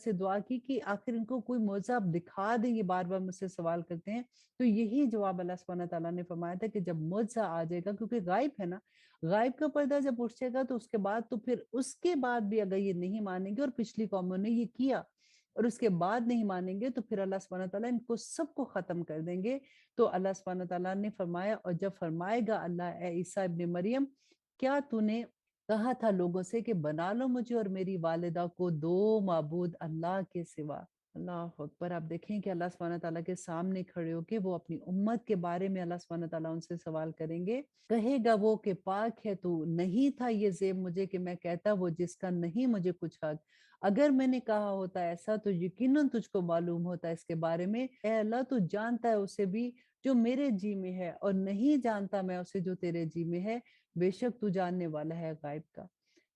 से दुआ की कि आखिर इनको कोई मौज़ा आप दिखा दें, ये बार-बार मुझसे सवाल करते हैं। तो यही जवाब अल्लाह सुब्हानहू व तआला ने फरमाया था कि जब मौज़ा आ जाएगा, क्योंकि गायब है ना, गायब का पर्दा जब उठ जाएगा तो उसके बाद तो फिर उसके बाद भी अगर ये नहीं मानेंगे और पिछली कौमों ने ये किया और उसके बाद नहीं मानेंगे तो फिर अल्लाह सुब्हानहू व तआला इनको सबको खत्म कर देंगे। तो अल्लाह सुब्हानहू व तआला ने फरमाया, और जब फरमाएगा अल्लाह, ए ईसा इब्न मरियम, क्या तूने कहा था लोगों से कि बना लो मुझे और मेरी वालिदा को दो माबूद अल्लाह के सिवा। अल्लाह अकबर। आप देखें कि अल्लाह सुब्हानहू व तआला के सामने खड़े होके वो अपनी उम्मत के बारे में अल्लाह सुब्हानहू व तआला उनसे सवाल करेंगे। कहेगा वो कि पाक है तू, नहीं था ये ज़ेब मुझे कि मैं कहता वो जिसका नहीं मुझे कुछ हक। अगर मैंने कहा होता ऐसा तो यकीनन तुझको मालूम होता इसके बारे में। ए अल्लाह, तू जानता है उसे भी जो मेरे जी में है, और नहीं जानता मैं उसे जो तेरे जी में है। बेशक तू जानने वाला है गायब का।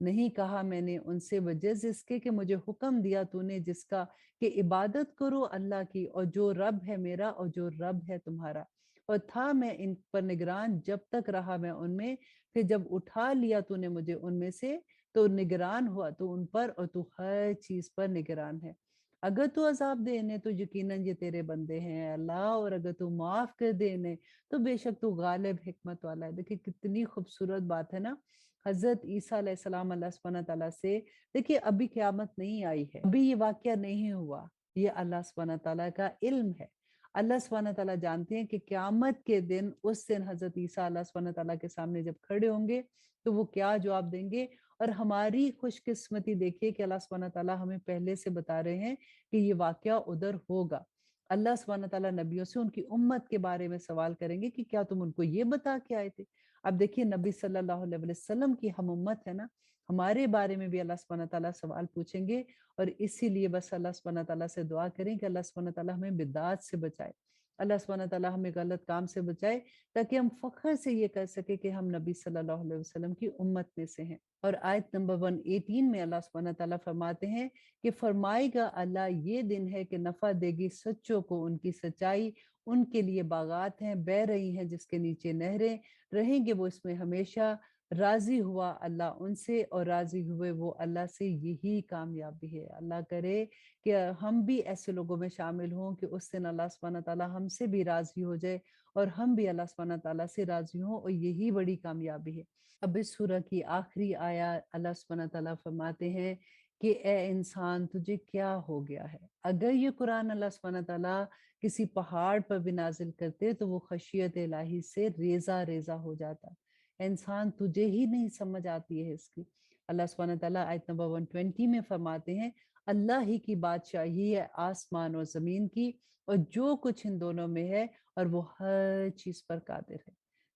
नहीं कहा मैंने उनसे वजह इसके कि मुझे हुक्म दिया तूने जिसका, कि इबादत करो अल्लाह की, और जो रब है मेरा और जो रब है तुम्हारा। और था मैं इन पर निगरान जब तक रहा मैं उनमें, फिर जब उठा लिया तूने मुझे उनमें से, तो निगरान हुआ तू उन पर, और तू हर चीज पर निगरान है। अगर तू अजाब दे इन्हें तो यकीनन ये तेरे बंदे हैं अल्लाह, और अगर तू माफ कर दे इन्हें तो बेशक तू गालिब हिकमत वाला है। देखिए कितनी खूबसूरत बात है ना। हजरत ईसा अलैहिस्सलाम अल्लाह सुब्हानहू व तआला से, देखिए अभी क़यामत नहीं आई है, अभी ये वाक़या नहीं हुआ, ये अल्लाह सुब्हानहू व तआला का इल्म है। अल्लाह सुब्हानहू व तआला जानते हैं कि क़यामत के दिन, उस दिन हजरत ईसा अल्लाह सुब्हानहू व तआला के सामने जब खड़े होंगे तो वो क्या जवाब देंगे। और हमारी खुशकिस्मती देखिए कि अल्लाह सुब्हानहू व तआला हमें पहले से बता रहे हैं कि ये वाक़या उधर होगा। अल्लाह सुब्हानहू व तआला नबियों से उनकी उम्मत के बारे में सवाल करेंगे कि क्या तुम उनको ये बता के आए थे। अब देखिए नबी सल्लल्लाहु अलैहि वसल्लम की हम उम्मत है ना, हमारे बारे में भी अल्लाह सुब्हानहू व तआला सवाल पूछेंगे। और इसीलिए बस अल्लाह सुब्हानहू व तआला से दुआ करें कि अल्लाह सुब्हानहू व तआला हमें बिदअत से बचाए। अल्लाह सुब्हानहू व तआला हमें गलत काम से बचाए, ताकि हम फ़ख्र से ये कह सकें कि हम नबी सल्लल्लाहु अलैहि वसल्लम की उम्मत में से हैं। और आयत नंबर 118 में अल्लाह सुब्हानहू व तआला फरमाते हैं कि फरमाएगा अल्लाह, ये दिन है कि नफ़ा देगी सच्चों को उनकी सच्चाई, उनके लिए बागात हैं, बह रही हैं जिसके नीचे नहरें, रहेंगे वो इसमें हमेशा। राज़ी हुआ अल्लाह उनसे और राज़ी हुए वो अल्लाह से, यही कामयाबी है। अल्लाह करे कि हम भी ऐसे लोगों में शामिल हों कि उस दिन अल्लाह सुब्हानहू व तआला हमसे भी राज़ी हो जाए और हम भी अल्लाह सुब्हानहू व तआला से राज़ी हों, और यही बड़ी कामयाबी है। अब इस सूरह की आखिरी आयत अल्लाह सुब्हानहू व तआला फरमाते हैं कि ए इंसान तुझे क्या हो गया है। अगर ये कुरान अल्लाह सुब्हानहू व तआला किसी पहाड़ पर भी नाजिल करते तो वो खशियत इलाही से रेज़ा रेज़ा हो जाता। इंसान तुझे ही नहीं समझ आती है इसकी। अल्लाह सुब्हानहू व तआला आयत नंबर 120 में फरमाते हैं, अल्लाह ही की बादशाही है आसमान और जमीन की, और जो कुछ इन दोनों में है, और वो हर चीज पर कादिर है।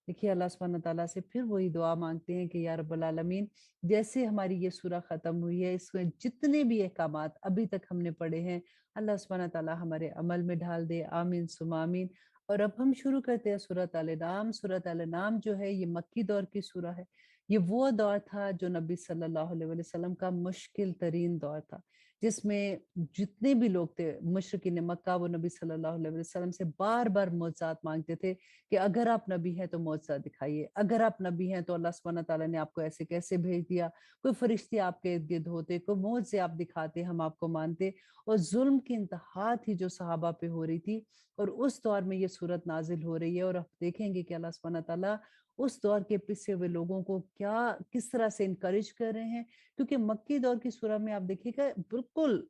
देखिए अल्लाह सुब्हानहू व तआला से फिर वही दुआ मांगते हैं कि या रब्बुल आलमीन, जैसे हमारी ये सूरह खत्म हुई है, इसमें जितने भी अहकामात अभी तक हमने पढ़े हैं, अल्लाह सुब्हानहू व तआला हमारे अमल में ढाल दे। आमीन सुम्मा आमीन। और अब हम शुरू करते हैं सूरत अल नाम। सूरत अल नाम जो है ये मक्की दौर की सूरह है। ये वो दौर था जो नबी सल्लल्लाहु अलैहि वसल्लम का मुश्किल तरीन दौर था, जिसमें जितने भी लोग थे मुशरिकीन मक्का, वो नबी सल्लल्लाहु अलैहि वसल्लम से बार-बार मोअज़्ज़ात मांगते थे कि अगर आप नबी हैं तो मोअज़्ज़ा दिखाइए, अगर आप नबी हैं तो अल्लाह सुब्हानहू व तआला ने आपको ऐसे कैसे भेज दिया, कोई फरिश्ते आपके इर्द-गिर्द होते, कोई मोअज़्ज़े आप दिखाते, हम आपको मानते। और जुल्म की इंतहा थी जो सहाबा पे हो रही थी, और उस दौर में ये सूरत नाजिल हो रही है। और आप देखेंगे कि अल्लाह सुब्हानहू व तआला उस दौर के पिसे हुए लोगों को क्या किस तरह से इनकरेज कर रहे हैं। क्योंकि मक्की दौर की सूरह में आप देखिएगा बिल्कुल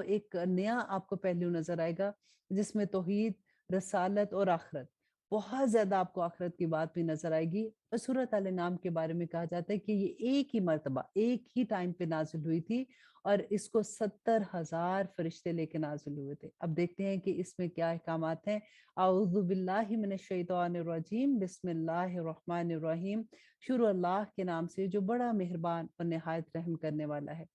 एक नया आपको पहलू नजर आएगा, जिसमें तौहीद, रसालत और आखिरत, बहुत ज्यादा आपको आखिरत की बात भी नजर आएगी। और सूरत अल नाम के बारे में कहा जाता है कि ये एक ही मर्तबा एक ही टाइम पे नाजिल हुई थी, और इसको 70,000 फरिश्ते लेके नाजिल हुए थे। अब देखते हैं कि इसमें क्या अहकामात हैं। आऊज़ु बिल्लाहि मिनश शैतानिर रजीम, बिस्मिल्लाहिर रहमानिर रहीम। शुरू अल्लाह के नाम से जो बड़ा मेहरबान और निहायत रहम करने वाला है।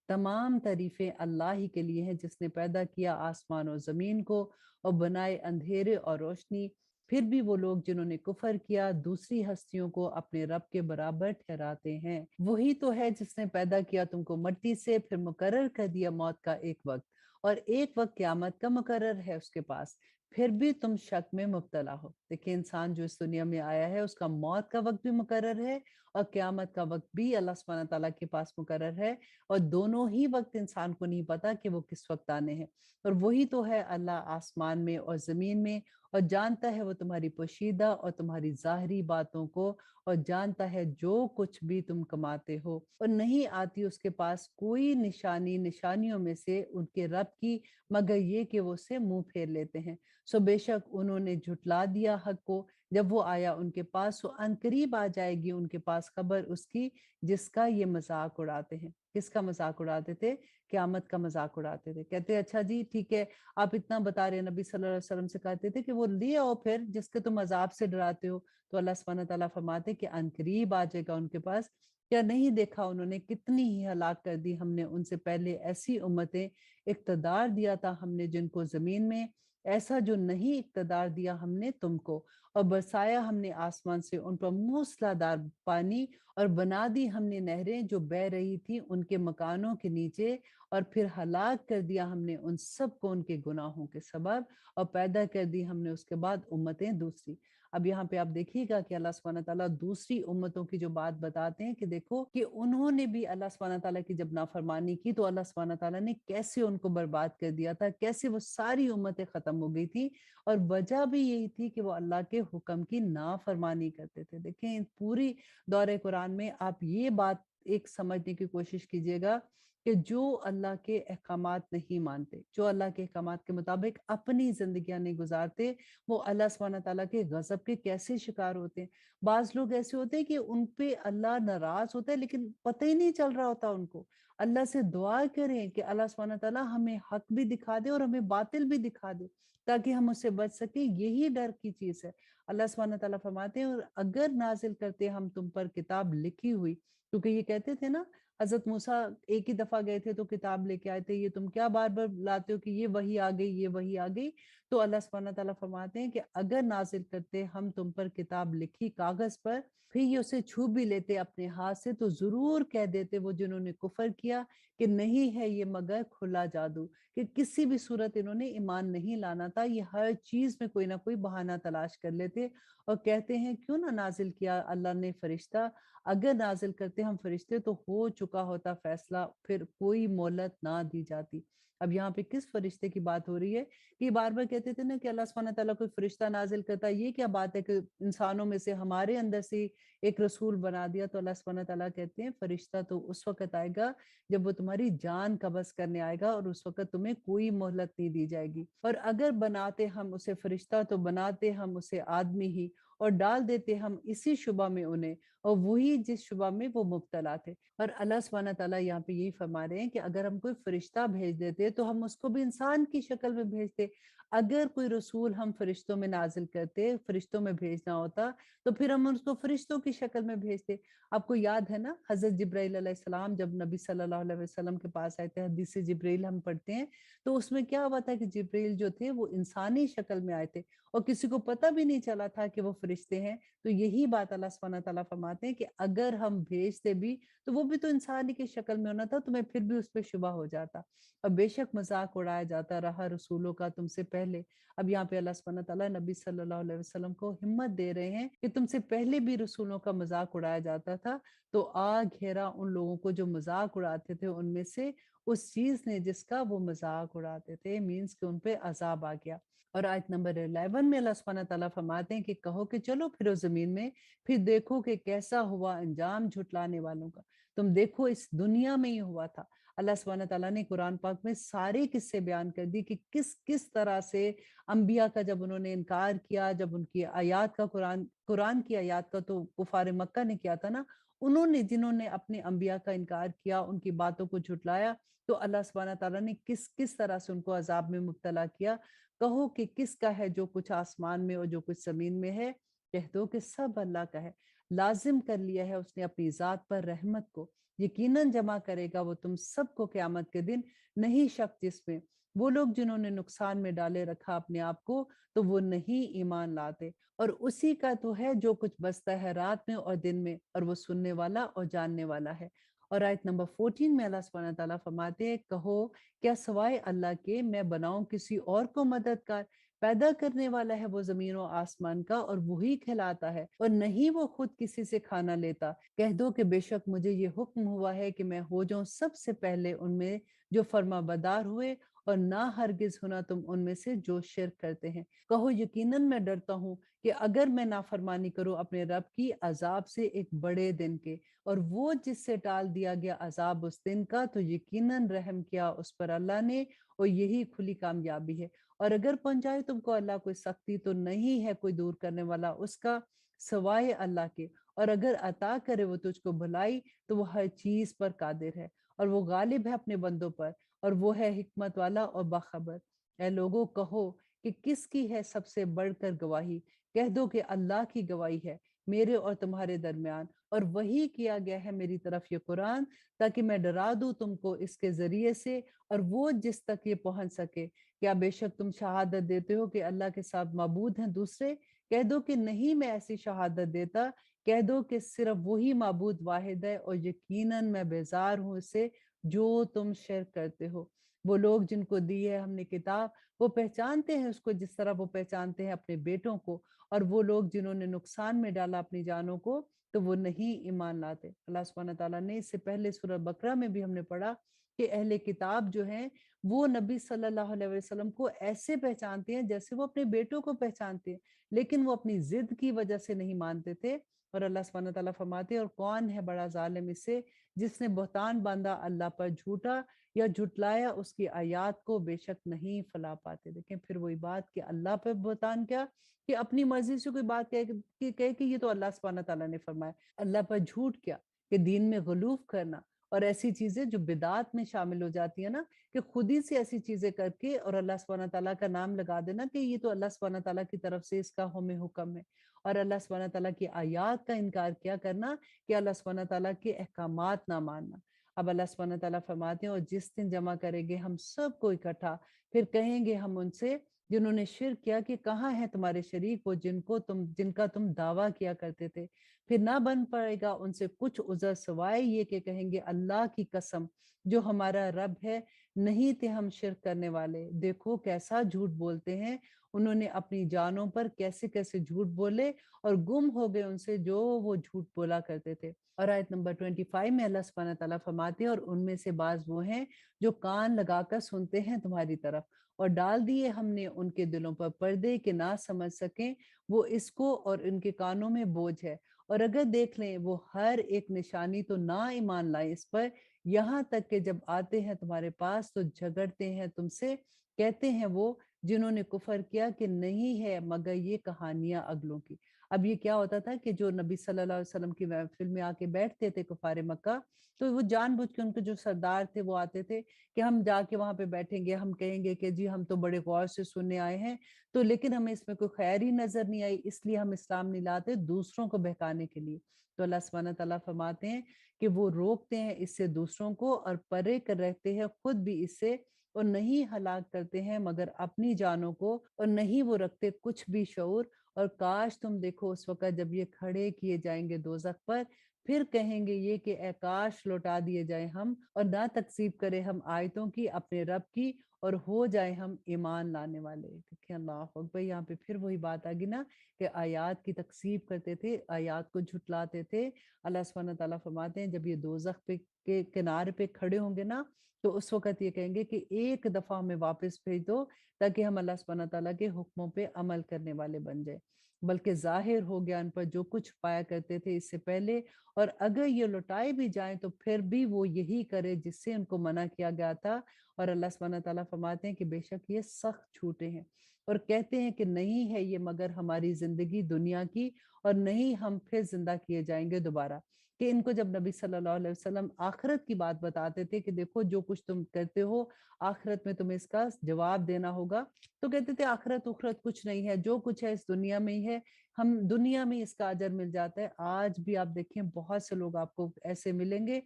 तमाम तारीफें अल्लाह ही के लिए हैं, जिसने पैदा किया आसमान और जमीन को, और बनाए अंधेरे और रोशनी। फिर भी वो लोग जिन्होंने कुफर किया दूसरी हस्तियों को अपने रब के बराबर ठहराते हैं। वही तो है जिसने पैदा किया तुमको मट्टी से, फिर मुकर्रर कर दिया मौत का एक वक्त, और एक वक्त क़यामत का मुकर्रर है उसके पास, फिर भी तुम शक में मुब्तला हो। देखिए इंसान जो इस दुनिया में आया है उसका मौत का वक्त भी मुकर्रर है, और क़यामत का वक़्त भी अल्लाह सुब्हानहू तआला के पास मुकर्रर है और दोनों ही वक़्त इंसान को नहीं पता कि वो किस वक़्त आने हैं। और वही तो है अल्लाह आसमान में और ज़मीन में और जानता है वो तुम्हारी पोशीदा और तुम्हारी ज़ाहिरी बातों को और जानता है जो कुछ भी तुम कमाते हो और नहीं आती उसके पास कोई निशानी निशानियों में से उनके रब की मगर ये कि वो उससे मुंह फेर लेते हैं। सो बेशक उन्होंने झुटला दिया हक को जब वो आया उनके पास, सो अनकरीब आ जाएगी उनके पास खबर उसकी जिसका ये मजाक उड़ाते हैं। किसका मजाक उड़ाते थे? क़यामत का मजाक उड़ाते थे। कहते अच्छा जी ठीक है, आप इतना बता रहे हैं, नबी सल्लल्लाहु अलैहि वसल्लम से कहते थे कि वो ले आओ फिर जिसके तुम अजाब से डराते हो। तो अल्लाह सुब्हानहू तआला फरमाते कि अनकरीब आ जाएगा उनके पास। क्या नहीं देखा उन्होंने कितनी ही हलाक कर दी हमने उनसे पहले ऐसी उम्मतें, इक़्तिदार दिया था हमने जिनको ज़मीन में, ऐसा जो नहीं इक़्तिदार दिया हमने तुमको। और बरसाया हमने आसमान से उन पर मूसलाधार पानी और बना दी हमने नहरें जो बह रही थी उनके मकानों के नीचे और फिर हलाक कर दिया हमने उन सब को उनके गुनाहों के सबब और पैदा कर दी हमने उसके बाद उम्मतें दूसरी। अब यहाँ पे आप देखिएगा कि अल्लाह सुब्हानहू तआला दूसरी उम्मतों की जो बात बताते हैं कि देखो कि उन्होंने भी अल्लाह सुब्हानहू तआला की जब नाफरमानी की तो अल्लाह सुब्हानहू तआला ने कैसे उनको बर्बाद कर दिया था, कैसे वो सारी उम्मतें खत्म हो गई थी और वजह भी यही थी कि वो अल्लाह के हुक्म की नाफरमानी करते थे। देखें पूरी दौरे कुरान में आप ये बात एक समझने की कोशिश कीजिएगा कि जो अल्लाह के अहकामात नहीं मानते, जो अल्लाह के अहकामात के मुताबिक अपनी ज़िंदगियाँ नहीं गुज़ारते, वो अल्लाह सुब्हानहू तआला के गज़ब के कैसे शिकार होते हैं। बाज़ लोग ऐसे होते हैं कि उन पे अल्लाह नाराज़ होता है लेकिन पता ही नहीं चल रहा होता उनको। अल्लाह से दुआ करें कि अल्लाह सुब्हानहू तआला हमें हक भी दिखा दे और हमें बातिल भी दिखा दे, ताकि हम उससे बच सकें, यही डर की चीज़ है। अल्लाह सुब्हानहू तआला फरमाते हैं और अगर नाज़िल करते हम तुम पर किताब लिखी हुई, क्योंकि ये कहते थे ना हज़रत मूसा एक ही दफ़ा गए थे तो किताब लेके आए थे, ये तुम क्या बार-बार लाते हो कि ये वही आ गई, ये वही आ गई। तो अल्लाह सुब्हानहू तआला फरमाते हैं कि अगर नाज़िल करते हम तुम पर किताब लिखी कागज़ पर, फिर ये उसे छू भी लेते अपने हाथ से तो ज़रूर कह देते वो जिन्होंने कुफ़र किया कि नहीं है ये मगर खुला जादू, कि किसी भी सूरत इन्होंने ईमान नहीं लाना था, ये हर चीज़ में कोई ना कोई बहाना तलाश कर लेते और कहते हैं क्यों ना नाज़िल किया अल्लाह ने फरिश्ता, अगर नाज़िल करते हम फरिश्ते तो हो चुका होता फैसला, फिर कोई मोहलत ना दी जाती। अब यहाँ पे किस फरिश्ते की बात हो रही है कि बार-बार कहते थे ना कि अल्लाह सुब्हानहू तआला कोई फरिश्ता नाज़िल करता है, ये क्या बात है कि इंसानों में से हमारे अंदर से एक रसूल बना दिया। तो अल्लाह सुब्हानहू तआला कहते हैं फरिश्ता तो उस वक़्त आएगा जब वो तुम्हारी जान कब्ज़ करने आएगा और उस वक़्त तुम्हें कोई मोहलत नहीं दी जाएगी। और अगर बनाते हम उसे फरिश्ता तो बनाते हम उसे आदमी ही और डाल देते हम इसी शुबा में उन्हें और वही जिस शुबा में वो मुब्तला थे। और अल्लाह सुब्हानहू तआला यहाँ पे यही फरमा रहे हैं कि अगर हम कोई फरिश्ता भेज देते तो हम उसको भी इंसान की शक्ल में भेजते। अगर कोई रसूल हम फरिश्तों में नाज़िल करते, फरिश्तों में भेजना होता तो फिर हम उसको फरिश्तों की शक्ल में भेजते। आपको याद है ना हज़रत जिब्राइल अलैहिस्सलाम जब नबी सल्लल्लाहु अलैहि वसल्लम के पास आए थे, हदीस जिब्रील हम पढ़ते हैं, तो उसमें क्या हुआ था कि जिब्रील जो थे वो इंसानी शक्ल में आए थे और किसी को पता भी नहीं चला था कि वो फरिश्ते हैं। तो यही बात अल्लाह सुब्हानहू तआला फरमाते हैं कि अगर हम भेजते भी तो वो भी तो इंसान ही की शक्ल में होना था, तुम्हें फिर भी उस पे शुबा हो जाता और बेशक मजाक उड़ाया जाता रहा रसूलों का तुमसे पहले। अब यहाँ पे अल्लाह सुब्हानहू तआला नबी सल्लल्लाहु अलैहि वसल्लम को हिम्मत दे रहे हैं कि तुमसे पहले भी रसूलों का मजाक उड़ाया जाता था, तो आ घेरा उन लोगों को जो मजाक उड़ाते थे उनमें से उस चीज ने जिसका वो मजाक उड़ाते थे, मीन्स कि उन पे अजाब आ गया। और आयत नंबर 11 में अल्लाह सुब्हानहू तआला फरमाते हैं कि कहो कि चलो फिरो जमीन में, फिर देखो कि कैसा हुआ अंजाम झुटलाने वालों का। तुम देखो इस दुनिया में ही हुआ था। अल्लाह सुब्हानहू तआला ने कुरान पाक में सारे किस्से बयान कर दी कि किस किस तरह से अंबिया का जब उन्होंने इनकार किया, जब उनकी आयात का कुरान कुरान की आयात का तो कुफार मक्का ने किया था ना, उन्होंने जिन्होंने अपने अंबिया का इनकार किया, उनकी बातों को झुटलाया, तो अल्लाह सुब्हानहू तआला ने किस किस तरह से उनको अजाब में मुब्तला किया। कहो कि किसका है जो कुछ आसमान में और जो कुछ जमीन में है, कह दो कि सब अल्लाह का है। लाजिम कर लिया है उसने अपनी जात पर रहमत को, यकीनन जमा करेगा वो तुम सबको क़यामत के दिन, नहीं शक जिसमें। वो लोग जिन्होंने नुकसान में डाले रखा अपने आप को, तो वो नहीं ईमान लाते। और उसी का तो है जो कुछ बसता है रात में और दिन में, और वो सुनने वाला और जानने वाला है। और आयत नंबर 14 में अल्लाह सुब्हानहू तआला फरमाते हैं, कहो क्या सवाए अल्लाह के मैं बनाऊं किसी और को मददगार, पैदा करने वाला है वो जमीन और आसमान का, और वही खिलाता है, और नहीं वो खुद किसी से खाना लेता। कह दो कि बेशक मुझे ये हुक्म हुआ है कि मैं हो जाऊं सबसे पहले उनमें जो फर्माबरदार हुए, और ना हरगिज होना तुम उनमें से जो शिर्क करते हैं। कहो यकीनन मैं डरता हूँ कि अगर मैं नाफरमानी करूं अपने रब की अजाब से एक बड़े दिन के, और वो जिससे टाल दिया गया अजाब उस दिन का, तो यकीनन रहम किया उस पर अल्लाह ने, और यही खुली कामयाबी है। और अगर पहुंचाए तुमको अल्लाह कोई सख्ती, तो नहीं है कोई दूर करने वाला उसका सवाए अल्लाह के। और अगर अता करे वो तुझको भलाई, तो वो हर चीज पर कादिर है, और वो गालिब है अपने बंदों पर, और वो है हिकमत वाला और बाखबर। ऐ लोगों, कहो कि किसकी है सबसे बढ़कर गवाही। कह दो कि अल्लाह की गवाही है मेरे और तुम्हारे दरमियान, और वही किया गया है मेरी तरफ ये कुरान, ताकि मैं डरा दूं तुमको इसके जरिए से, और वो जिस तक ये पहुंच सके। क्या बेशक तुम शहादत देते हो कि अल्लाह के साथ माबूद हैं दूसरे? कह दो कि नहीं, मैं ऐसी शहादत देता। कह दो कि सिर्फ वही माबूद वाहिद है, और यकीनन मैं बेजार हूं इससे जो तुम शिर्क करते हो। वो लोग जिनको दी है हमने किताब, वो पहचानते हैं उसको जिस तरह वो पहचानते हैं अपने बेटों को, और वो लोग जिन्होंने नुकसान में डाला अपनी जानों को, तो वो नहीं ईमान लाते। अल्लाह सुब्हानहू तआला ने इससे पहले सूरह बकरा में भी हमने पढ़ा कि अहले किताब जो हैं वो नबी सल्लल्लाहु अलैहि वसल्लम को ऐसे पहचानते हैं जैसे वो अपने बेटों को पहचानते हैं, लेकिन वो अपनी जिद की वजह से नहीं मानते थे। और अल्लाह सुब्हानहू तआला फरमाते हैं, और कौन है बड़ा जालिम इससे जिसने बहतान बांधा अल्लाह पर झूठा, या झुटलाया उसकी आयात को, बेशक नहीं फला पाते। देखें फिर वही बात कि अल्लाह पर बहतान क्या, कि अपनी मर्जी से कोई बात कहे कि ये तो अल्लाह सुब्हानहू तआला ने फरमाया। अल्लाह पर झूठ क्या, कि दीन में गलूफ करना, और ऐसी चीजें जो बिदात में शामिल हो जाती है ना, कि खुद ही से ऐसी चीजें करके और अल्लाह सुब्हानहू तआला का नाम लगा देना कि ये तो अल्लाह सुब्हानहू तआला की तरफ से इसका हमें हुक्म है, और अल्लाह सुब्हानहू तआला की आयात का इनकार क्या करना, कि अल्लाह सुब्हानहू तआला के अहकामात ना मानना। अब अल्लाह सुब्हानहू तआला फरमाते हैं, और जिस दिन जमा करेंगे हम सबको इकट्ठा, फिर कहेंगे हम उनसे जिन्होंने शिर्क किया कि कहाँ है तुम्हारे शरीक वो जिनका तुम दावा किया करते थे। फिर ना बन पड़ेगा उनसे कुछ उज़र सिवाय ये कि कहेंगे अल्लाह की कसम जो हमारा रब है, नहीं थे हम शिर्क करने वाले। देखो कैसा झूठ बोलते हैं, उन्होंने अपनी जानों पर कैसे कैसे झूठ बोले, और गुम हो गए उनसे जो वो झूठ बोला करते थे। और आयत नंबर 25 में अल्लाह सुब्हानहू तआला फरमाते हैं, और उनमें से बाज वो हैं जो कान लगाकर सुनते हैं तुम्हारी तरफ, और डाल दिए हमने उनके दिलों पर पर्दे कि ना समझ सकें वो इसको, और इनके कानों में बोझ है। और अगर देख लें वो हर एक निशानी, तो ना ईमान लाए इस पर, यहाँ तक कि जब आते हैं तुम्हारे पास तो झगड़ते हैं तुमसे। कहते हैं वो जिन्होंने कुफर किया कि नहीं है मगर ये कहानियां अगलों की। अब ये क्या होता था कि जो नबी सल्लल्लाहु अलैहि वसल्लम की महफिल में आके बैठते थे कुफारे मक्का, तो वो जानबूझ के उनके जो सरदार थे वो आते थे कि हम जाके वहां पे बैठेंगे, हम कहेंगे कि जी हम तो बड़े गौर से सुनने आए हैं, तो लेकिन हमें इसमें कोई खैर ही नजर नहीं आई, इसलिए हम इस्लाम नहीं लाते, दूसरों को बहकाने के लिए। तो अल्लाह सुब्हानहू तआला फरमाते हैं कि वो रोकते हैं इससे दूसरों को, और परे कर रहते हैं खुद भी इससे, और नहीं हलाक करते हैं मगर अपनी जानों को, और नहीं वो रखते कुछ भी शऊर। और काश तुम देखो उस वक्त जब ये खड़े किए जाएंगे दोजख पर, फिर कहेंगे ये कि ए काश लौटा दिए जाए हम, और ना तकसीब करें हम आयतों की अपने रब की, और हो जाए हम ईमान लाने वाले। देखिए अल्लाह अकबर, यहाँ पे फिर वही बात आ गई ना कि आयात की तकसीब करते थे, आयात को झुटलाते थे। अल्लाह सुब्हानहू तआला फरमाते हैं जब ये दोजख पे के किनारे पे खड़े होंगे ना, तो उस वक्त ये कहेंगे कि एक दफा हमें वापस भेज दो, ताकि हम अल्लाह सुब्हानहू तआला के हुक्मों पे अमल करने वाले बन जाए। बल्कि जाहिर हो गया उन पर जो कुछ पाया करते थे इससे पहले, और अगर ये लौटाए भी जाएं तो फिर भी वो यही करे जिससे उनको मना किया गया था। और अल्लाह सुब्हानहू तआला फरमाते हैं कि बेशक ये सख्त झूठे हैं, और कहते हैं कि नहीं है ये मगर हमारी जिंदगी दुनिया की, और नहीं हम फिर जिंदा किए जाएंगे दोबारा। कि इनको जब नबी सल्लल्लाहु अलैहि वसल्लम आखिरत की बात बताते थे कि देखो जो कुछ तुम करते हो आखिरत में तुम्हें इसका जवाब देना होगा, तो कहते थे आखिरत उखरत कुछ नहीं है, जो कुछ है इस दुनिया में ही है, हम दुनिया में इसका अजर मिल जाता है। आज भी आप देखें बहुत से लोग आपको ऐसे मिलेंगे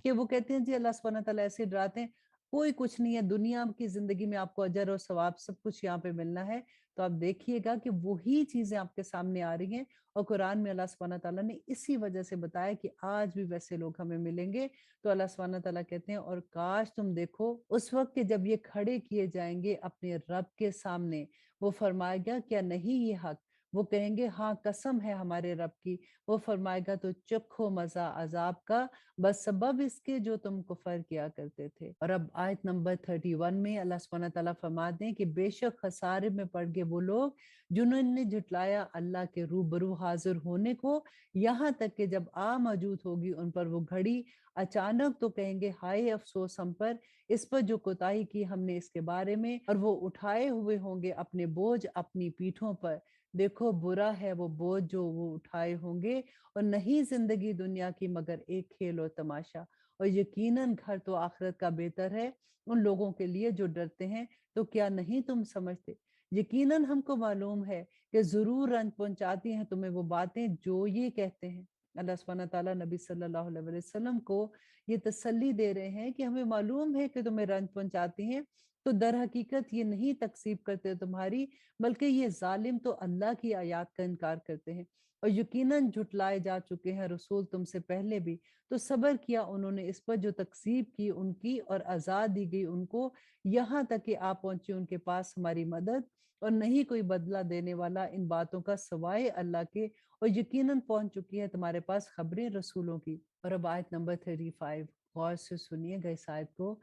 कि वो कहते हैं जी अल्लाह सुब्हानहू तआला ऐसे डराते हैं, कोई कुछ नहीं है, दुनिया की ज़िंदगी में आपको अजर और सवाब सब कुछ यहाँ पे मिलना है। तो आप देखिएगा कि वही चीज़ें आपके सामने आ रही हैं और कुरान में अल्लाह सुब्हानहू तआला ने इसी वजह से बताया कि आज भी वैसे लोग हमें मिलेंगे। तो अल्लाह सुब्हानहू तआला कहते हैं और काश तुम देखो उस वक़्त के जब ये खड़े किए जाएँगे अपने रब के सामने, वो फरमाएगा क्या नहीं ये हक? वो कहेंगे हाँ, कसम है हमारे रब की। वो फरमाएगा तो चखो मज़ा अज़ाब का बस सबब इसके जो तुम कुफ़र किया करते थे। और अब आयत नंबर 31 में अल्लाह सुब्हानहू तआला फरमाते हैं कि बेशक खसारे में पड़ गए वो लोग जिन्होंने झुटलाया अल्लाह के रूबरू हाज़िर होने को, यहाँ तक कि जब आ मौजूद होगी उन पर वो घड़ी, अचानक तो कहेंगे हाय अफ़सोस हम पर, इस पर जो कोताही की हमने इसके बारे में, और वो उठाए हुए होंगे अपने बोझ अपनी पीठों पर। देखो बुरा है वो बोझ जो वो उठाए होंगे और नहीं जिंदगी दुनिया की मगर एक खेल और तमाशा। और यकीनन घर तो आखिरत का बेहतर है उन लोगों के लिए जो डरते हैं। तो क्या नहीं तुम समझते? यकीनन हमको मालूम है कि जरूर रंज पहुंचाती हैं तुम्हें वो बातें जो ये कहते हैं। अल्लाह सुब्हानहू तआला नबी सल्लल्लाहु अलैहि वसल्लम को ये तसल्ली दे रहे हैं कि हमें मालूम है कि तुम्हें रंज पहुंचाती हैं, तो दर हकीकत ये नहीं तकसीब करते तुम्हारी, बल्कि ये जालिम तो अल्लाह की आयत का इनकार करते हैं। और यकीनन झुटलाए जा चुके हैं रसूल तुमसे पहले भी, तो सब्र किया उन्होंने इस पर जो तकसीब की उनकी, और आजाद दी गई उनको, यहाँ तक कि आप पहुंचे उनके पास हमारी मदद, और नहीं कोई बदला देने वाला इन बातों का सिवाय अल्लाह के। और यकीनन पहुंच चुकी है तुम्हारे पास खबरें रसूलों की। और अब आयत नंबर 35 गौर से सुनिएगा इस आयत को।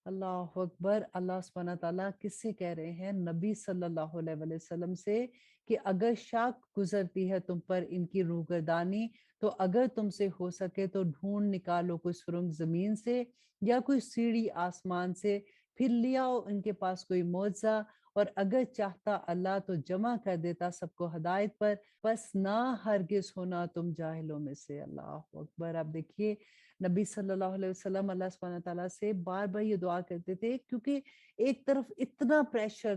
अल्लाह अकबर। अल्लाह सुब्हानहू तआला किससे कह रहे हैं? नबी सल्लल्लाहु अलैहि वसल्लम से, कि अगर शाक गुजरती है तुम पर इनकी रूहगर्दानी, तो अगर तुमसे हो सके तो ढूंढ निकालो कोई सुरंग जमीन से या कोई सीढ़ी आसमान से, फिर ले आओ इनके पास कोई मौजज़ा, और अगर चाहता अल्लाह तो जमा कर देता सबको हदायत पर, बस ना हरगिज होना तुम जाहिलों में से। अल्लाह अकबर। आप देखिए नबी सल्लल्लाहु अलैहि वसल्लम अल्लाह सुब्हानहू तआला से बार बार ये दुआ करते थे, क्योंकि एक तरफ इतना प्रेशर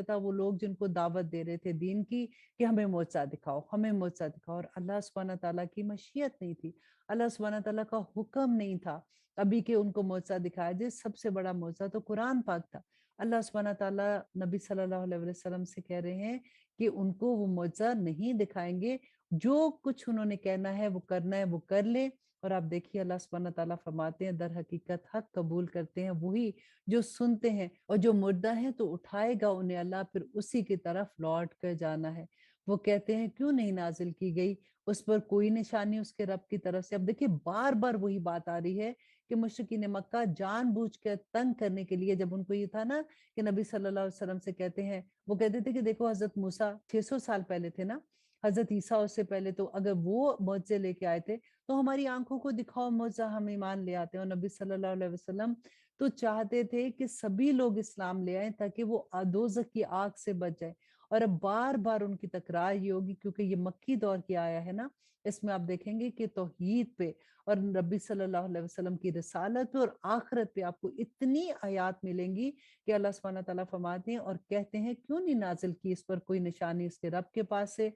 था, वो लोग जिनको दावत दे रहे थे दीन की कि हमें मौजज़ा दिखाओ, हमें मौजज़ा दिखाओ, और अल्लाह सुब्हानहू तआला की मशीयत नहीं थी, अल्लाह सुब्हानहू तआला का हुक्म नहीं था अभी के उनको मौजज़ा दिखाया जाए। सबसे बड़ा मौजज़ा तो कुरान पाक था। अल्लाह सुब्हानहू तआला नबी सल्लल्लाहु अलैहि वसल्लम से कह रहे हैं कि उनको वो मौजज़ा नहीं दिखाएंगे, जो कुछ उन्होंने कहना है वो करना है वो कर ले। और आप देखिए अल्लाह सुब्हानहू तआला फरमाते हैं दर हकीकत हक कबूल करते हैं वही जो सुनते हैं, और जो मुर्दा है तो उठाएगा उन्हें अल्लाह, फिर उसी की तरफ लौट कर जाना है। वो कहते हैं क्यों नहीं नाजिल की गई उस पर कोई निशानी उसके रब की तरफ से? अब देखिए बार बार वही बात आ रही है कि मुशरिकीन मक्का जानबूझकर तंग करने के लिए, जब उनको ये था ना कि नबी सल्लल्लाहु अलैहि वसल्लम से कहते हैं, वो कहते थे कि देखो हजरत मूसा 600 साल पहले थे ना, हजरत ईसा उससे पहले, तो अगर वो मुझसे लेके आए थे तो हमारी आंखों को दिखाओ मुआवजा, हम ईमान ले आते हैं। और नबी सल्लल्लाहु अलैहि वसल्लम तो चाहते थे कि सभी लोग इस्लाम ले आए ताकि वो दोजख की आग से बच जाए। और अब बार बार उनकी तकरार ये होगी, क्योंकि ये मक्की दौर की आया है ना, इसमें आप देखेंगे कि तौहीद पे और नबी सल्लल्लाहु अलैहि वसल्लम की रिसालत पे और आखिरत पे आपको इतनी आयात मिलेंगी कि अल्लाह सुब्हानहू तआला फरमाते हैं और कहते हैं क्यों नहीं नाजिल की इस पर कोई निशानी उसके रब के पास से?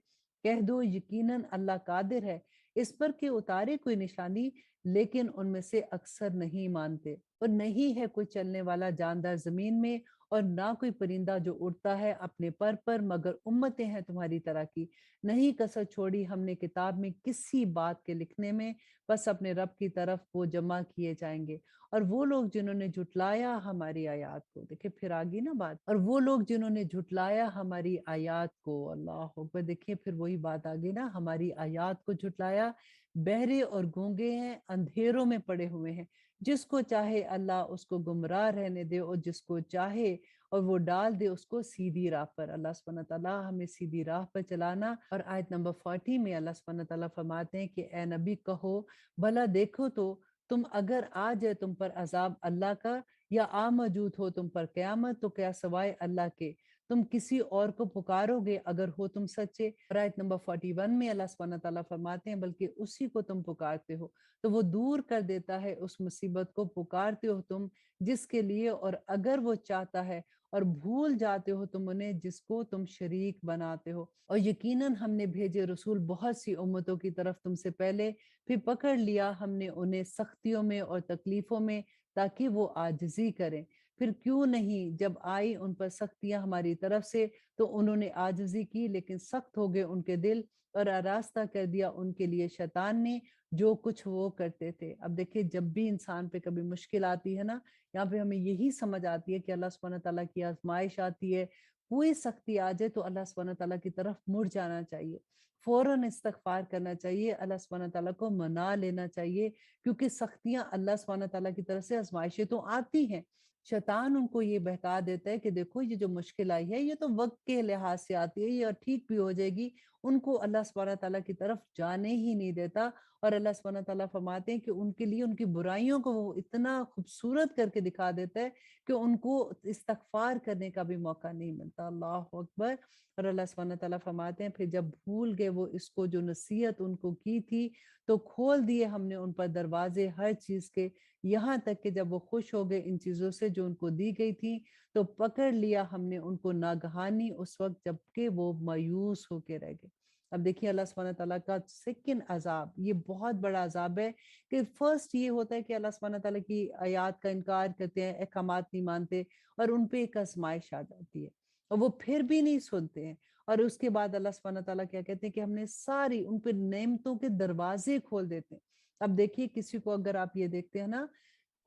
कह दो यकीनन अल्लाह कादिर है इस पर कि उतारे कोई निशानी, लेकिन उनमें से अक्सर नहीं मानते। और नहीं है कोई चलने वाला जानदार जमीन में, और ना कोई परिंदा जो उड़ता है अपने पर मगर उम्मतें हैं तुम्हारी तरह की। नहीं कसर छोड़ी हमने किताब में किसी बात के लिखने में, बस अपने रब की तरफ वो जमा किए जाएंगे। और वो लोग जिन्होंने झुटलाया हमारी आयात को, देखिए फिर आगे ना बात, और वो लोग जिन्होंने झुटलाया हमारी आयात को, अल्लाह अकबर, देखिए फिर वही बात आ गई ना, हमारी आयात को झुटलाया, बहरे और गूंगे हैं, अंधेरों में पड़े हुए हैं। जिसको चाहे अल्लाह उसको गुमराह रहने दे, और जिसको चाहे और वो डाल दे उसको सीधी राह पर। अल्लाह सुब्हानहू तआला हमें सीधी राह पर चलाना। और आयत नंबर 40 में अल्लाह सुब्हानहू तआला फरमाते हैं कि ए नबी कहो, भला देखो तो तुम अगर आ जाए तुम पर अजाब अल्लाह का, या आ मौजूद हो तुम पर कयामत, तो क्या सवाए अल्लाह के तुम किसी और को पुकारोगे अगर हो तुम सच्चे? और आयत नंबर 41 में अल्लाह सुब्हानहू तआला फरमाते हैं बल्कि उसी को तुम पुकारते हो तो वो दूर कर देता है उस मुसीबत को पुकारते हो तुम जिसके लिए, और अगर वो चाहता है, और भूल जाते हो तुम उन्हें जिसको तुम शरीक बनाते हो। और यकीनन हमने भेजे रसूल बहुत सी उम्मतों की तरफ तुमसे पहले, फिर पकड़ लिया हमने उन्हें सख्तियों में और तकलीफों में, ताकि वो आजिज़ी करें। फिर क्यों नहीं, जब आई उन पर सख्तियाँ हमारी तरफ से, तो उन्होंने आजिज़ी की, लेकिन सख्त हो गए उनके दिल और आरास्ता कर दिया उनके लिए शैतान ने जो कुछ वो करते थे। अब देखिए, जब भी इंसान पे कभी मुश्किल आती है ना, यहाँ पे हमें यही समझ आती है कि अल्लाह सुब्हानह तआला की आज़माइश आती है, कोई सख्ती आ जाए तो अल्लाह सुब्हानह तआला की तरफ मुड़ जाना चाहिए। फ़ौरन इस्तिग़फ़ार करना चाहिए, अल्लाह सुब्हानह तआला को मना लेना चाहिए, क्योंकि सख्तियाँ अल्लाह सुब्हानह तआला की तरफ से आज़माइशें तो आती हैं। शैतान उनको ये बहका देता है कि देखो, ये जो मुश्किल आई है, ये तो वक़्त के लिहाज़ से आती है, ये और ठीक भी हो जाएगी। उनको अल्लाह सुब्हानह तआला की तरफ जाने ही नहीं देता, और अल्लाह सुब्हानह तआला फरमाते हैं कि उनके लिए उनकी बुराइयों को वो इतना खूबसूरत करके दिखा देता है कि उनको इस्तिग़फ़ार करने का भी मौका नहीं मिलता। अल्लाहु अकबर! और अल्लाह सुब्हानह तआला फरमाते हैं, फिर जब भूल गए वो इसको, जो नसीहत उनको की थी, तो खोल दिए हमने उन पर दरवाज़े हर चीज़ के, यहाँ तक कि जब वो खुश हो गए इन चीज़ों से जो उनको दी गई थी, तो पकड़ लिया हमने उनको नागहानी उस वक़्त जबकि वो मायूस होके रह गए। अब देखिए, अल्लाह सुब्हानह तआला का सेकंड अज़ाब, ये बहुत बड़ा अज़ाब है कि फर्स्ट ये होता है कि अल्लाह सुब्हानह तआला की आयत का इनकार करते हैं, अहकामात नहीं मानते, और उन पे एक आज़माइश आ जाती है और वो फिर भी नहीं सुनते हैं। और उसके बाद अल्लाह सुब्हानह तआला क्या कहते हैं कि हमने सारी उन पे नेमतों के दरवाज़े खोल देते हैं। अब देखिए, किसी को अगर आप ये देखते हैं ना,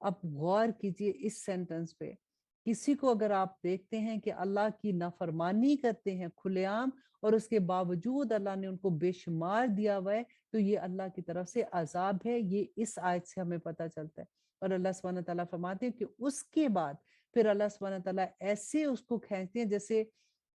आप गौर कीजिए इस सेंटेंस पे। किसी को अगर आप देखते हैं कि अल्लाह की नाफरमानी करते हैं खुलेआम, और उसके बावजूद अल्लाह ने उनको बेशुमार दिया हुआ है, तो ये अल्लाह की तरफ से अज़ाब है, ये इस आयत से हमें पता चलता है। और अल्लाह सुब्हानह तआला फरमाते हैं कि उसके बाद फिर अल्लाह सुब्हानह तआला ऐसे उसको खींचते हैं, जैसे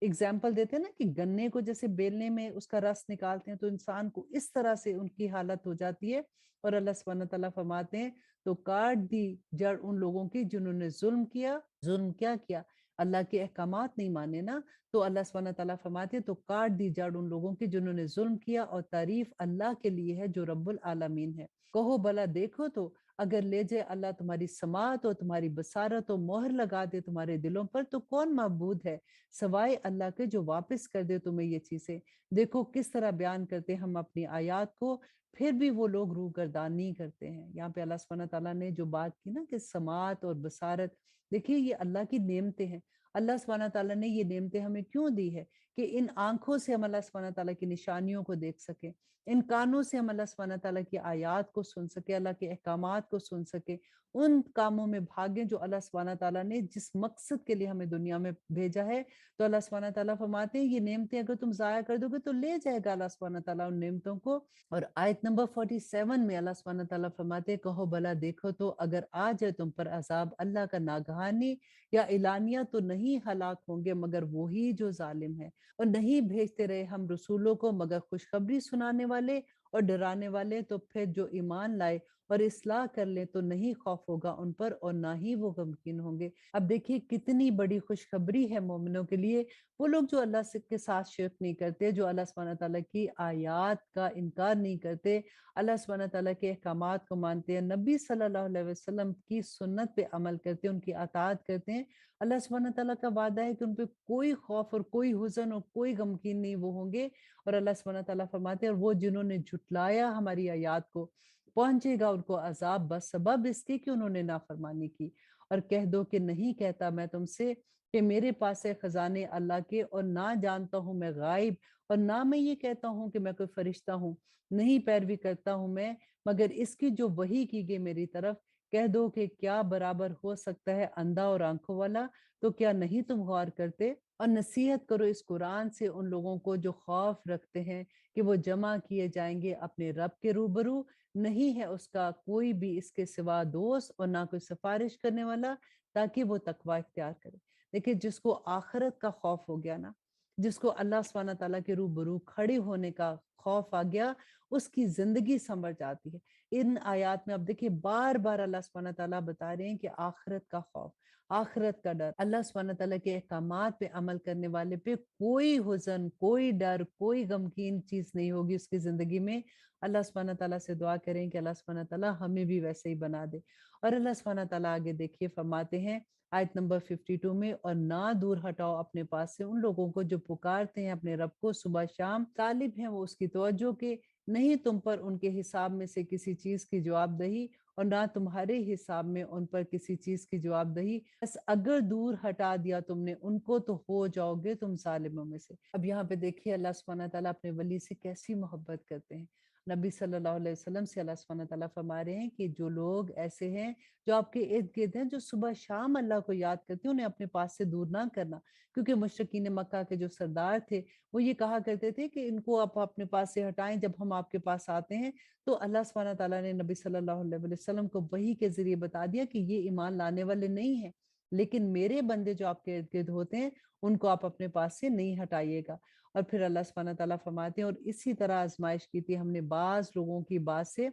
एग्जाम्पल देते हैं ना कि गन्ने को जैसे बेलने में उसका रस निकालते हैं, तो इंसान को इस तरह से उनकी हालत हो जाती है। और अल्लाह सुब्हानह तआला फरमाते हैं, तो काट दी जड़ उन लोगों की जिन्होंने जुल्म किया। जुल्म क्या किया? अल्लाह के अहकामात नहीं माने ना, तो अल्लाह सुब्हानह तआला फरमाते हैं, तो काट दी जड़ उन लोगों की जिन्होंने जुल्म किया, और तारीफ अल्लाह के लिए है जो रब्बुल आलमीन है। कहो भला देखो तो, अगर ले जाए अल्लाह तुम्हारी समात और तुम्हारी बसारत और मोहर लगा दे तुम्हारे दिलों पर, तो कौन माबूद है सवाए अल्लाह के जो वापस कर दे तुम्हें ये चीजें। देखो किस तरह बयान करते हैं हम अपनी आयत को, फिर भी वो लोग रूगर्दानी करते हैं। यहाँ पे अल्लाह सुब्हानह तआला ने जो बात की ना कि समात और बसारत, देखिए ये अल्लाह की नेमतें हैं। अल्लाह सुब्हानह तआला ने ये नेमतें हमें क्यों दी है? कि इन आंखों से हम अल्लाह सुब्हानह तआला की निशानियों को देख सकें, इन कानों से हम अल्लाह सुब्हानह तआला की आयत को सुन सके, अल्लाह के अहकामात को सुन सके, उन कामों में भागें जो अल्लाह सुब्हानह तआला ने जिस मकसद के लिए हमें दुनिया में भेजा है। तो अल्लाह सुब्हानह तआला फरमाते हैं, ये नेमतें अगर तुम ज़ाया कर दोगे तो ले जाएगा अल्लाह सुब्हानह तआला उन नेमतों को। और आयत नंबर 47 में अल्लाह सुब्हानह तआला फरमाते हैं, कहो भला देखो तो, अगर आ जाए तुम पर अज़ाब अल्लाह का नागहानी या इलानिया, तो नहीं हलाक होंगे मगर वही जो जालिम है। और नहीं भेजते रहे हम रसूलों को मगर खुशखबरी सुनाने वाले और डराने वाले, तो फिर जो ईमान लाए और इस्लाह कर ले तो नहीं खौफ होगा उन पर और ना ही वो गमगीन होंगे। अब देखिए कितनी बड़ी खुशखबरी है मोमिनों के लिए, वो लोग जो अल्लाह से के साथ शिर्क नहीं करते, जो अल्लाह सुब्हानह तआला की आयत का इनकार नहीं करते, अल्लाह सुब्हानह तआला के अहकामात को मानते हैं, नबी सल्लल्लाहु अलैहि वसल्लम की सुन्नत पे अमल करते हैं, उनकी अताअत करते हैं। अल्लाह सुब्हानह तआला का वादा है कि उन पे कोई खौफ और कोई हुज़न और कोई गमगीन नहीं वो होंगे। और अल्लाह सुब्हानह तआला फरमाते हैं, और वो जिन्होंने झुटलाया हमारी आयत को, पहुंचेगा उनको अजाब बस सबब इसके कि उन्होंने नाफरमानी की। और कह दो कि नहीं कहता मैं तुमसे कि मेरे पास है खजाने अल्लाह के, और ना जानता हूँ मैं गायब, और ना मैं ये कहता हूँ कि मैं कोई फरिश्ता हूँ। नहीं पैरवी करता हूँ मैं मगर इसकी जो वही की गई मेरी तरफ। कह दो कि क्या बराबर हो सकता है अंधा और आंखों वाला, तो क्या नहीं तुम गौर करते? और नसीहत करो इस कुरान से उन लोगों को जो खौफ रखते हैं कि वो जमा किए जाएंगे अपने रब के रूबरू, नहीं है उसका कोई भी इसके सिवा दोस्त और ना कोई सिफारिश करने वाला, ताकि वो तकवा इख्तियार करे। देखिए जिसको आखिरत का खौफ हो गया ना, जिसको अल्लाह सुब्हानह तआला के रूबरू खड़े होने का खौफ आ गया, उसकी जिंदगी संवर जाती है। इन आयत में अब देखिए बार बार अल्लाह सुब्हानह तआला बता रहे हैं कि आखिरत का खौफ, आखिरत का डर, अल्लाह सुब्हानह तआला के अहकामात पे अमल करने वाले पे कोई हुजन, कोई डर, कोई गमगीन चीज नहीं होगी उसकी जिंदगी में। अल्लाह सुब्हानह तआला से दुआ करें कि अल्लाह सुब्हानह तआला हमें भी वैसे ही बना दे। और अल्लाह सुब्हानह तआला आगे देखिए फरमाते हैं आयत नंबर 52 में, और ना दूर हटाओ अपने पास से उन लोगों को जो पुकारते हैं अपने रब को सुबह शाम, तालिब हैं वो उसकी तवज्जो के, नहीं तुम पर उनके हिसाब में से किसी चीज की जवाबदही, और ना तुम्हारे हिसाब में उन पर किसी चीज की जवाबदेही। बस अगर दूर हटा दिया तुमने उनको तो हो जाओगे तुम जालिमों में से। अब यहाँ पे देखिए अल्लाह सुब्हानहू व तआला अपने वली से कैसी मोहब्बत करते हैं। नबी सल्लल्लाहु अलैहि वसल्लम से अल्लाह सुब्हानहू व तआला फरमा रहे हैं कि जो लोग ऐसे हैं जो आपके इर्द गिर्द हैं, जो सुबह शाम अल्लाह को याद करते हैं, उन्हें अपने पास से दूर ना करना। क्योंकि मुशरिकीन मक्का के जो सरदार थे वो ये कहा करते थे कि इनको आप अपने पास से हटाएं, जब हम आपके पास आते हैं तो अल्लाह सुब्हानहू व तआला ने नबी सल्लल्लाहु अलैहि वसल्लम को वही के जरिए बता दिया कि ये ईमान लाने वाले नहीं है, लेकिन मेरे बंदे जो आपके इर्द गिर्द होते हैं उनको आप अपने पास से नहीं हटाइएगा। और फिर अल्लाह सुब्हानहू व तआला फरमाते हैं और इसी तरह आजमाइश की थी हमने बाज लोगों की बात से,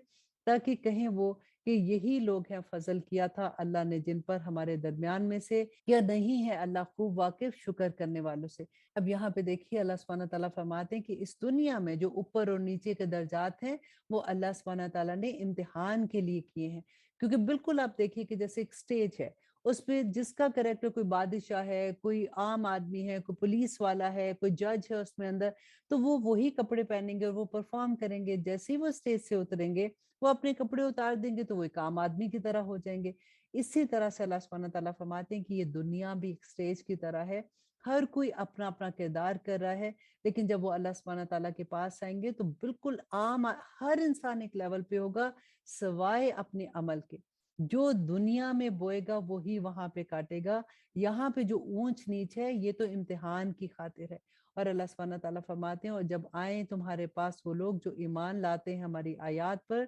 ताकि कहें वो कि यही लोग हैं फजल किया था अल्लाह ने जिन पर हमारे दरमियान में से, या नहीं है अल्लाह खूब वाकिफ शुक्र करने वालों से। अब यहाँ पे देखिए अल्लाह सुब्हानहू व तआला फरमाते हैं कि इस दुनिया में जो ऊपर और नीचे के दर्जात हैं वो अल्लाह सुब्हानहू व तआला ने इम्तिहान के लिए किए हैं। क्योंकि बिल्कुल आप देखिए कि जैसे एक स्टेज है, उसपे जिसका कैरेक्टर कोई बादशाह है, कोई आम आदमी है, कोई पुलिस वाला है, कोई जज है उसमें अंदर, तो वो वही कपड़े पहनेंगे और वो परफॉर्म करेंगे। जैसे ही वो स्टेज से उतरेंगे वो अपने कपड़े उतार देंगे तो वो एक आम आदमी की तरह हो जाएंगे। इसी तरह से अल्लाह सुब्हानहू व तआला फरमाते हैं कि ये दुनिया भी एक स्टेज की तरह है, हर कोई अपना अपना किरदार कर रहा है, लेकिन जब वो अल्लाह सुब्हानहू व तआला के पास आएंगे तो बिल्कुल हर इंसान एक लेवल पे होगा, सवाए अपने अमल के। जो दुनिया में बोएगा वही वहां पे काटेगा। यहाँ पे जो ऊंच नीच है ये तो इम्तिहान की खातिर है। और अल्लाह सुब्हानहू व तआला फरमाते हैं और जब आए तुम्हारे पास वो लोग जो ईमान लाते हैं हमारी आयात पर,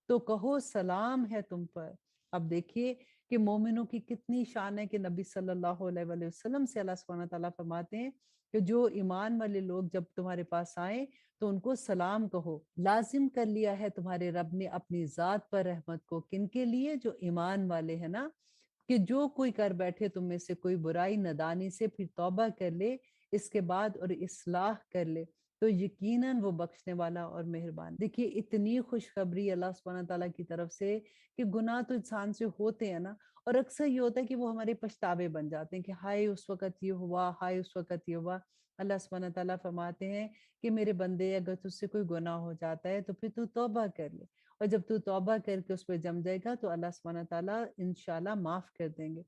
तो कहो सलाम है तुम पर। अब देखिए कि मोमिनों की कितनी शान है कि नबी सल्लल्लाहु अलैहि वसल्लम से अल्लाह सुब्हानहू व तआला फरमाते हैं कि जो ईमान वाले लोग जब तुम्हारे पास आए तो उनको सलाम कहो। लाजिम कर लिया है तुम्हारे रब ने अपनी जात पर रहमत को, किनके लिए? जो ईमान वाले हैं ना, कि जो कोई कर बैठे तुम में से कोई बुराई नदानी से फिर तौबा कर ले इसके बाद और इस्लाह कर ले, तो यकीनन वो बख्शने वाला और मेहरबान। देखिए इतनी खुशखबरी अल्लाह सुब्हानहू व तआला की तरफ से कि गुनाह तो इंसान से होते हैं ना, और अक्सर ये होता है कि वो हमारे पछतावे बन जाते हैं कि हाय उस वक़्त ये हुआ, हाय उस वक़्त ये हुआ। अल्लाह सुब्हानहू व तआला फरमाते हैं कि मेरे बंदे अगर तुझसे कोई गुनाह हो जाता है तो फिर तू तौबा कर ले, और जब तू तौबा करके उस पे जम जाएगा तो अल्लाह सुब्हानहू व तआला इंशाल्लाह माफ कर देंगे।